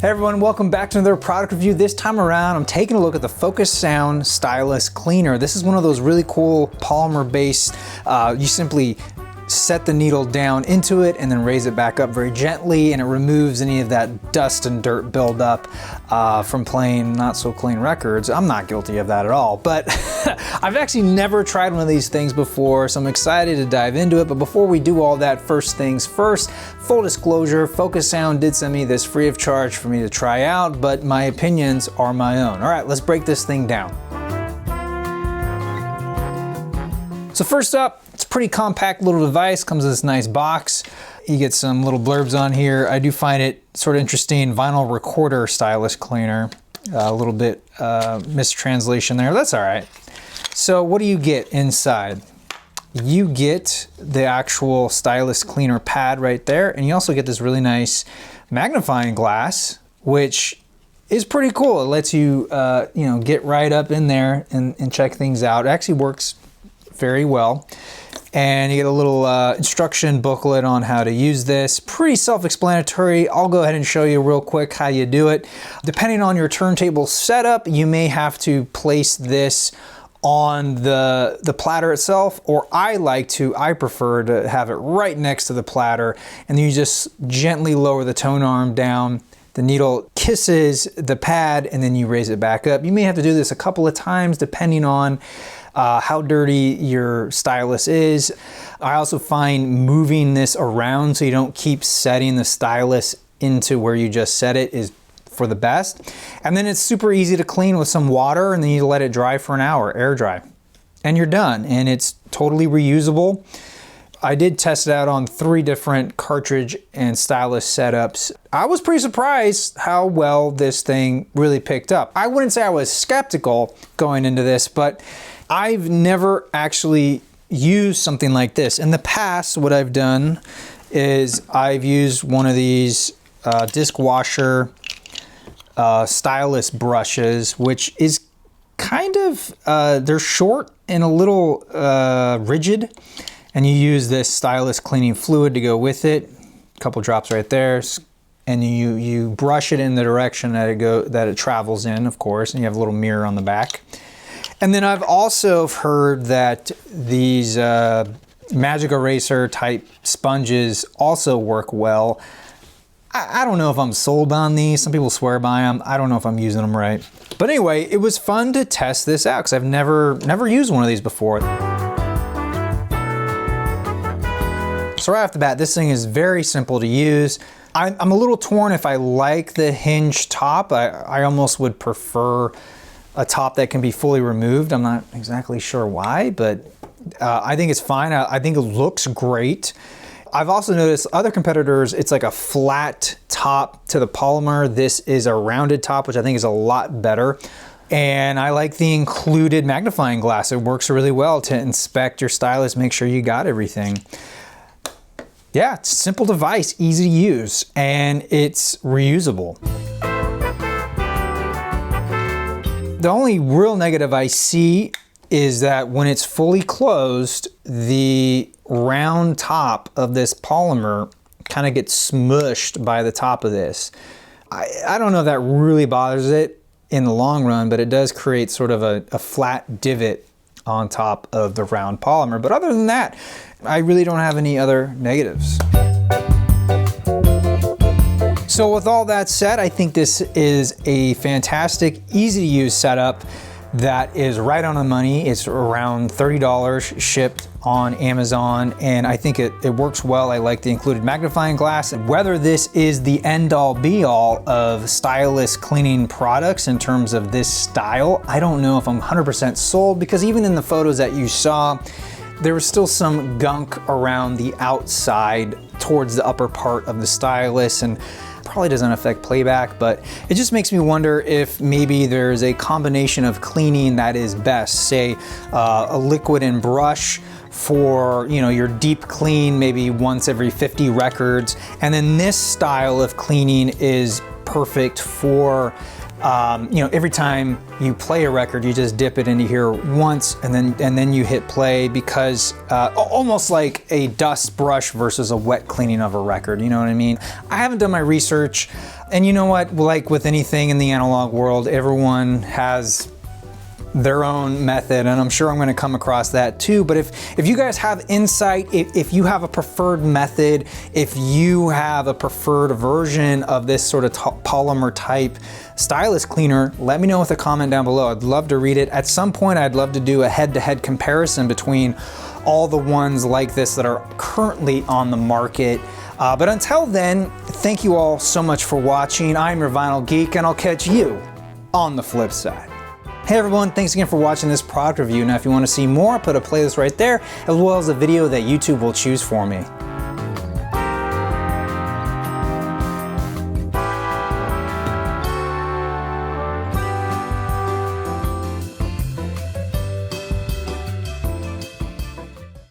Hey everyone, welcome back to another product review. This time around, I'm taking a look at the Focusound Stylus Cleaner. This is one of those really cool polymer based, you simply set the needle down into it and then raise it back up very gently, and it removes any of that dust and dirt buildup from playing not so clean records. I'm not guilty of that at all, but I've actually never tried one of these things before, so I'm excited to dive into it. But before we do all that, first things first, full disclosure, Focusound did send me this free of charge for me to try out, but my opinions are my own. All right, let's break this thing down. So first up, it's a pretty compact little device, comes with this nice box. You get some little blurbs on here. I do find it sort of interesting, vinyl recorder stylus cleaner. A little bit mistranslation there, that's all right. So what do you get inside? You get the actual stylus cleaner pad right there, and you also get this really nice magnifying glass, which is pretty cool. It lets you, get right up in there and check things out. It actually works very well. And you get a little instruction booklet on how to use this. Pretty self-explanatory. I'll go ahead and show you real quick how you do it. Depending on your turntable setup, you may have to place this on the platter itself, or I prefer to have it right next to the platter, and then you just gently lower the tone arm down. The needle kisses the pad and then you raise it back up. You may have to do this a couple of times depending on how dirty your stylus is. I also find moving this around so you don't keep setting the stylus into where you just set it is for the best. And then it's super easy to clean with some water, and then you let it dry for an hour, air dry, and you're done. And it's totally reusable. I did test it out on 3 different cartridge and stylus setups. I was pretty surprised how well this thing really picked up. I wouldn't say I was skeptical going into this, but I've never actually used something like this. In the past, what I've done is I've used one of these disc washer stylus brushes, which is kind of, they're short and a little rigid. And you use this stylus cleaning fluid to go with it. A couple drops right there. And you brush it in the direction that it travels in, of course, and you have a little mirror on the back. And then I've also heard that these magic eraser type sponges also work well. I don't know if I'm sold on these. Some people swear by them. I don't know if I'm using them right. But anyway, it was fun to test this out because I've never used one of these before. So right off the bat, this thing is very simple to use. I'm a little torn if I like the hinge top. I almost would prefer a top that can be fully removed. I'm not exactly sure why, but I think it's fine. I think it looks great. I've also noticed other competitors, it's like a flat top to the polymer. This is a rounded top, which I think is a lot better. And I like the included magnifying glass. It works really well to inspect your stylus, make sure you got everything. Yeah, it's a simple device, easy to use, and it's reusable. The only real negative I see is that when it's fully closed, the round top of this polymer kind of gets smushed by the top of this. I don't know if that really bothers it in the long run, but it does create sort of a flat divot on top of the round polymer. But other than that, I really don't have any other negatives. So with all that said, I think this is a fantastic, easy to use setup that is right on the money. It's around $30 shipped on Amazon, and I think it works well. I like the included magnifying glass. Whether this is the end-all be-all of stylus cleaning products in terms of this style, I don't know if I'm 100% sold, because even in the photos that you saw, there was still some gunk around the outside towards the upper part of the stylus, and probably doesn't affect playback, but it just makes me wonder if maybe there's a combination of cleaning that is best, say a liquid and brush for your deep clean, maybe once every 50 records, and then this style of cleaning is perfect for You know, every time you play a record, you just dip it into here once and then you hit play, because almost like a dust brush versus a wet cleaning of a record, you know what I mean? I haven't done my research, and you know what, like with anything in the analog world, everyone has their own method, and I'm sure I'm going to come across that too. But if you guys have insight, if you have a preferred method, if you have a preferred version of this sort of polymer type stylus cleaner, let me know with a comment down below. I'd love to read it. At some point, I'd love to do a head-to-head comparison between all the ones like this that are currently on the market. But until then, thank you all so much for watching. I'm your Vinyl Geek, and I'll catch you on the flip side. Hey everyone, thanks again for watching this product review. Now if you want to see more, I'll put a playlist right there, as well as a video that YouTube will choose for me.